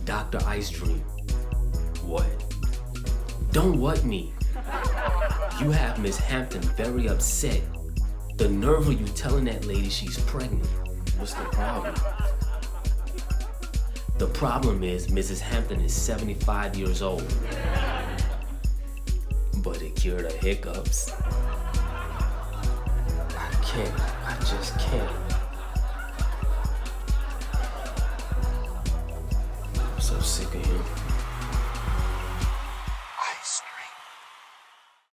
Dr. Ice Dream. What? Don't what me. You have Miss Hampton very upset. The nerve of you telling that lady she's pregnant. What's the problem? The problem is Mrs. Hampton is 75 years old. But it cured her hiccups. I just can't. I'm so sick of him.